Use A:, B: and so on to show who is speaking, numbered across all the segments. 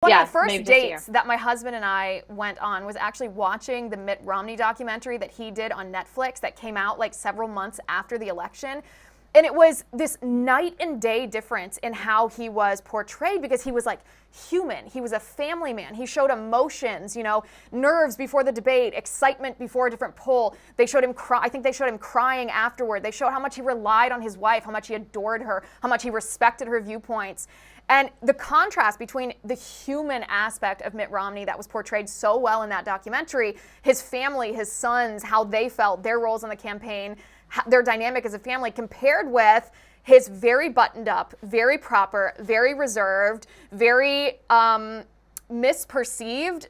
A: One of the first dates that my husband and I went on was actually watching the Mitt Romney documentary that he did on Netflix that came out like several months after the election. And it was this night and day difference in how he was portrayed, because he was like human. He was a family man. He showed emotions, you know, nerves before the debate, excitement before a different poll. They showed him cry. I think they showed him crying afterward. They showed how much he relied on his wife, how much he adored her, how much he respected her viewpoints. And the contrast between the human aspect of Mitt Romney that was portrayed so well in that documentary, his family, his sons, how they felt, their roles in the campaign, their dynamic as a family, compared with his very buttoned up, very proper, very reserved, very misperceived,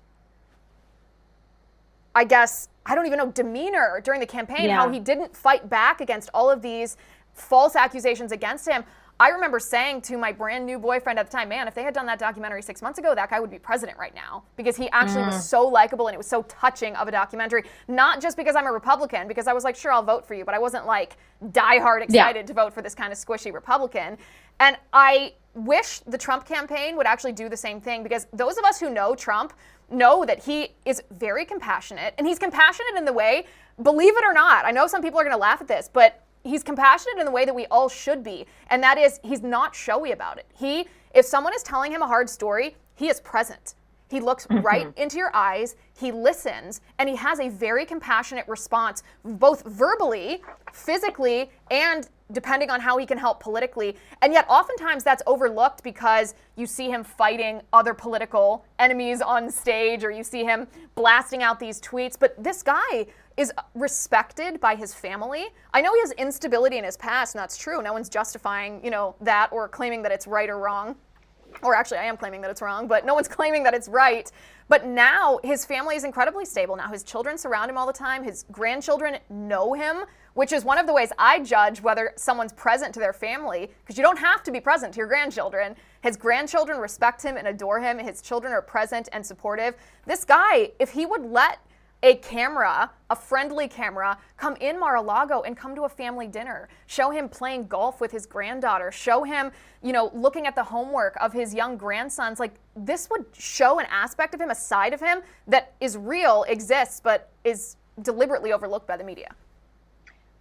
A: I guess, I don't even know, demeanor during the campaign, how he didn't fight back against all of these false accusations against him. I remember saying to my brand new boyfriend at the time, man, if they had done that documentary 6 months ago, that guy would be president right now, because he actually was so likable and it was so touching of a documentary. Not just because I'm a Republican, because I was like, sure, I'll vote for you, but I wasn't like diehard excited to vote for this kind of squishy Republican. And I wish the Trump campaign would actually do the same thing, because those of us who know Trump know that he is very compassionate, and he's compassionate in the way, believe it or not, I know some people are going to laugh at this, but he's compassionate in the way that we all should be, and that is he's not showy about it. If someone is telling him a hard story, he is present. He looks right into your eyes, he listens, and he has a very compassionate response, both verbally, physically, and depending on how he can help politically. And yet oftentimes that's overlooked because you see him fighting other political enemies on stage, or you see him blasting out these tweets. But this guy is respected by his family. I know he has instability in his past, and that's true. No one's justifying, you know, that or claiming that it's right or wrong. Or actually, I am claiming that it's wrong, but no one's claiming that it's right. But now his family is incredibly stable. Now his children surround him all the time. His grandchildren know him, which is one of the ways I judge whether someone's present to their family, because you don't have to be present to your grandchildren. His grandchildren respect him and adore him. His children are present and supportive. This guy, if he would let a camera, a friendly camera, come in Mar-a-Lago and come to a family dinner, show him playing golf with his granddaughter, show him, you know, looking at the homework of his young grandsons, like this would show an aspect of him, a side of him that is real, exists, but is deliberately overlooked by the media.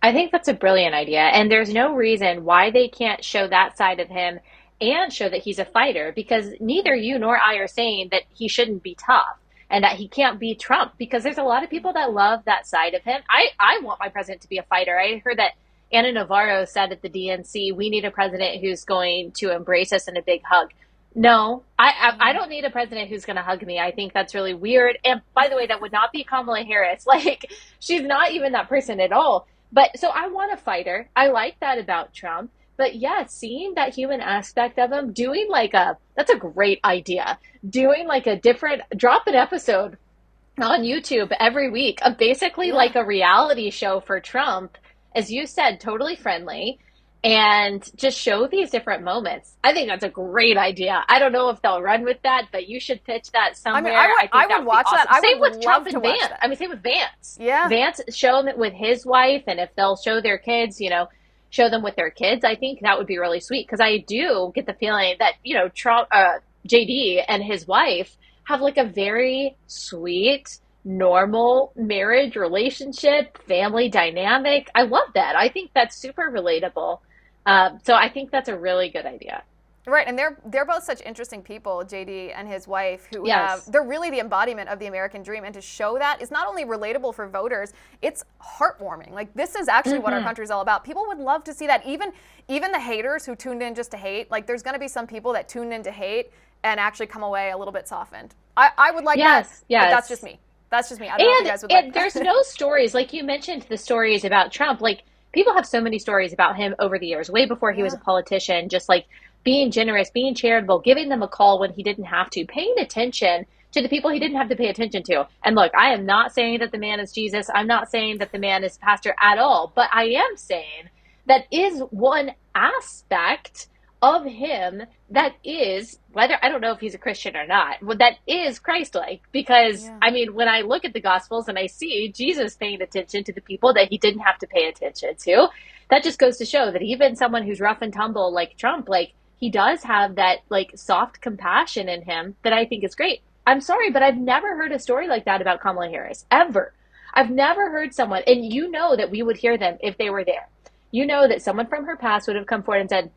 B: I think that's a brilliant idea. And there's no reason why they can't show that side of him and show that he's a fighter, because neither you nor I are saying that he shouldn't be tough and that he can't be Trump, because there's a lot of people that love that side of him. I want my president to be a fighter. I heard that Ana Navarro said at the DNC, we need a president who's going to embrace us in a big hug. No, I don't need a president who's going to hug me. I think that's really weird. And by the way, that would not be Kamala Harris. Like, she's not even that person at all. But so I want a fighter. I like that about Trump. But yeah, seeing that human aspect of him, doing like that's a great idea. Doing like a different, drop an episode on YouTube every week of basically like a reality show for Trump, as you said, totally friendly, and just show these different moments. I think that's a great idea. I don't know if they'll run with that, but you should pitch that somewhere.
A: I would watch that. I
B: same
A: would
B: with Trump
A: love
B: and
A: to watch
B: Vance.
A: that.
B: I mean, same with Vance.
A: Yeah.
B: Vance, show them with his wife, and if they'll show their kids, you know, show them with their kids. I think that would be really sweet, because I do get the feeling that, you know, Trump, JD and his wife have like a very sweet, normal marriage, relationship, family dynamic. I love that. I think that's super relatable. So I think that's a really good idea.
A: Right, and they're both such interesting people, JD and his wife, who they're really the embodiment of the American dream, and to show that is not only relatable for voters, it's heartwarming. Like, this is actually what our country's all about. People would love to see that. Even the haters who tuned in just to hate, like, there's going to be some people that tuned in to hate and actually come away a little bit softened. I would like that, but that's just me. That's just me. I don't know if you guys would like that.
B: There's no stories, like you mentioned the stories about Trump, like, people have so many stories about him over the years, way before he was a politician, just like being generous, being charitable, giving them a call when he didn't have to, paying attention to the people he didn't have to pay attention to. And look, I am not saying that the man is Jesus. I'm not saying that the man is pastor at all. But I am saying that is one aspect of him that is, whether, I don't know if he's a Christian or not, that is Christ-like. Because, I mean, when I look at the Gospels and I see Jesus paying attention to the people that he didn't have to pay attention to, that just goes to show that even someone who's rough and tumble like Trump, like, he does have that like soft compassion in him that I think is great. I'm sorry, but I've never heard a story like that about Kamala Harris, ever. I've never heard someone, and you know that we would hear them if they were there. You know that someone from her past would have come forward and said,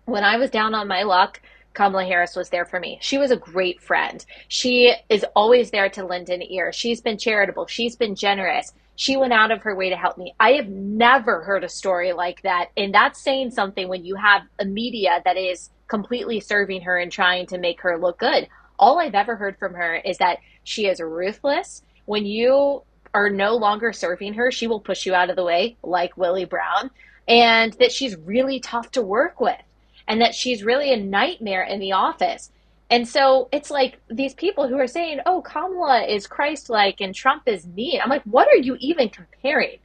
B: when I was down on my luck, Kamala Harris was there for me. She was a great friend. She is always there to lend an ear. She's been charitable. She's been generous. She went out of her way to help me. I have never heard a story like that. And that's saying something when you have a media that is completely serving her and trying to make her look good. All I've ever heard from her is that she is ruthless. When you are no longer serving her, she will push you out of the way, like Willie Brown, and that she's really tough to work with, and that she's really a nightmare in the office. And so it's like these people who are saying, oh, Kamala is Christ-like and Trump is mean. I'm like, what are you even comparing?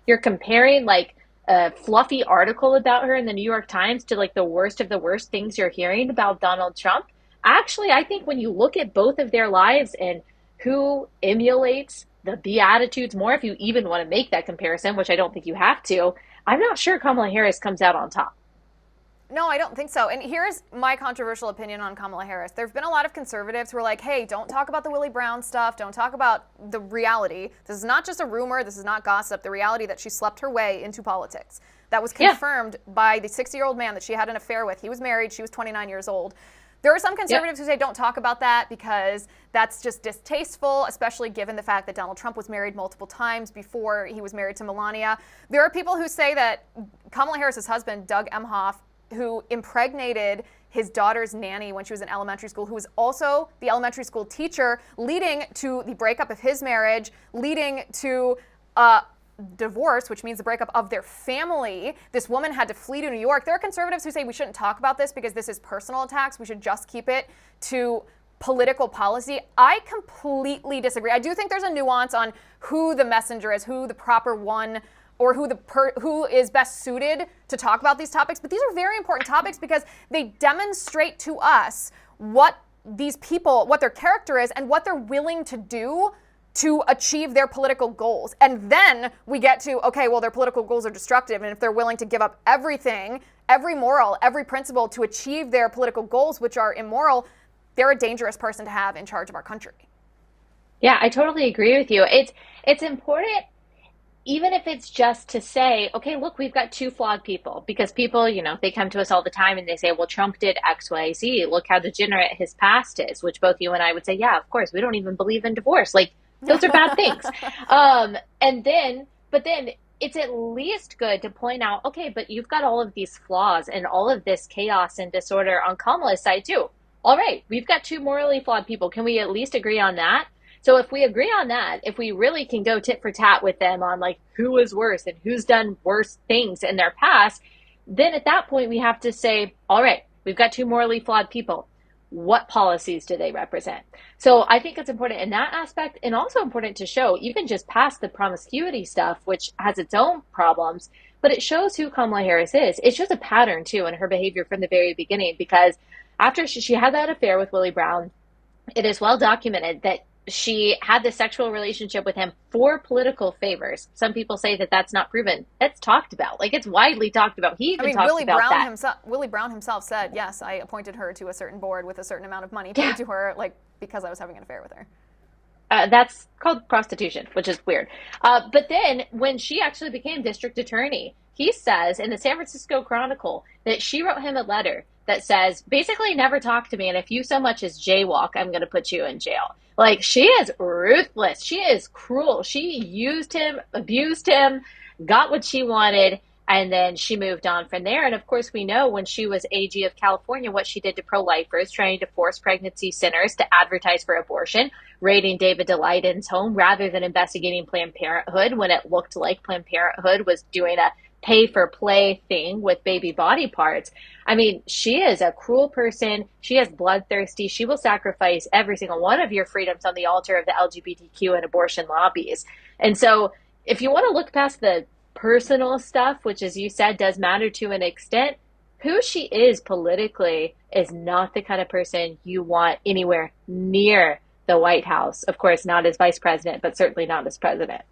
B: You're comparing like a fluffy article about her in the New York Times to like the worst of the worst things you're hearing about Donald Trump. Actually, I think when you look at both of their lives and who emulates the Beatitudes more, if you even want to make that comparison, which I don't think you have to, I'm not sure Kamala Harris comes out on top.
A: No, I don't think so. And here's my controversial opinion on Kamala Harris. There have been a lot of conservatives who are like, hey, don't talk about the Willie Brown stuff. Don't talk about the reality. This is not just a rumor. This is not gossip. The reality that she slept her way into politics. That was confirmed by the 60-year-old man that she had an affair with. He was married. She was 29 years old. There are some conservatives who say don't talk about that because that's just distasteful, especially given the fact that Donald Trump was married multiple times before he was married to Melania. There are people who say that Kamala Harris's husband, Doug Emhoff, who impregnated his daughter's nanny when she was in elementary school, who was also the elementary school teacher, leading to the breakup of his marriage, leading to divorce, which means the breakup of their family. This woman had to flee to New York. There are conservatives who say we shouldn't talk about this because this is personal attacks. We should just keep it to political policy. I completely disagree. I do think there's a nuance on who the messenger is, who the proper one, or who is best suited to talk about these topics. But these are very important topics because they demonstrate to us what these people, what their character is, and what they're willing to do to achieve their political goals. And then we get to, okay, well, their political goals are destructive. And if they're willing to give up everything, every moral, every principle to achieve their political goals, which are immoral, they're a dangerous person to have in charge of our country.
B: Yeah, I totally agree with you. It's important, even if it's just to say, okay, look, we've got two flawed people, because people, you know, they come to us all the time and they say, well, Trump did X, Y, Z. Look how degenerate his past is, which both you and I would say, yeah, of course, we don't even believe in divorce. Like, those are bad things. But then it's at least good to point out, okay, but you've got all of these flaws and all of this chaos and disorder on Kamala's side too. All right, we've got two morally flawed people. Can we at least agree on that? So if we agree on that, if we really can go tit for tat with them on like who is worse and who's done worse things in their past, then at that point we have to say, all right, we've got two morally flawed people. What policies do they represent? So I think it's important in that aspect, and also important to show, even just past the promiscuity stuff, which has its own problems, but it shows who Kamala Harris is. It shows a pattern too in her behavior from the very beginning, because after she had that affair with Willie Brown, it is well documented that she had this sexual relationship with him for political favors. Some people say that that's not proven. It's talked about. Like, it's widely talked about. He even talks about that.
A: Willie Brown himself said, yes, I appointed her to a certain board with a certain amount of money paid to her, like, because I was having an affair with her.
B: That's called prostitution, which is weird. But then when she actually became district attorney, he says in the San Francisco Chronicle that she wrote him a letter that says, basically, never talk to me, and if you so much as jaywalk, I'm going to put you in jail. Like, she is ruthless. She is cruel. She used him, abused him, got what she wanted, and then she moved on from there. And of course, we know when she was AG of California, what she did to pro-lifers, trying to force pregnancy centers to advertise for abortion, raiding David Daleidon's home rather than investigating Planned Parenthood when it looked like Planned Parenthood was doing a pay-for-play thing with baby body parts. I mean, she is a cruel person. She is bloodthirsty. She will sacrifice every single one of your freedoms on the altar of the LGBTQ and abortion lobbies. And so if you want to look past the personal stuff, which, as you said, does matter to an extent, who she is politically is not the kind of person you want anywhere near the White House. Of course, not as vice president, but certainly not as president.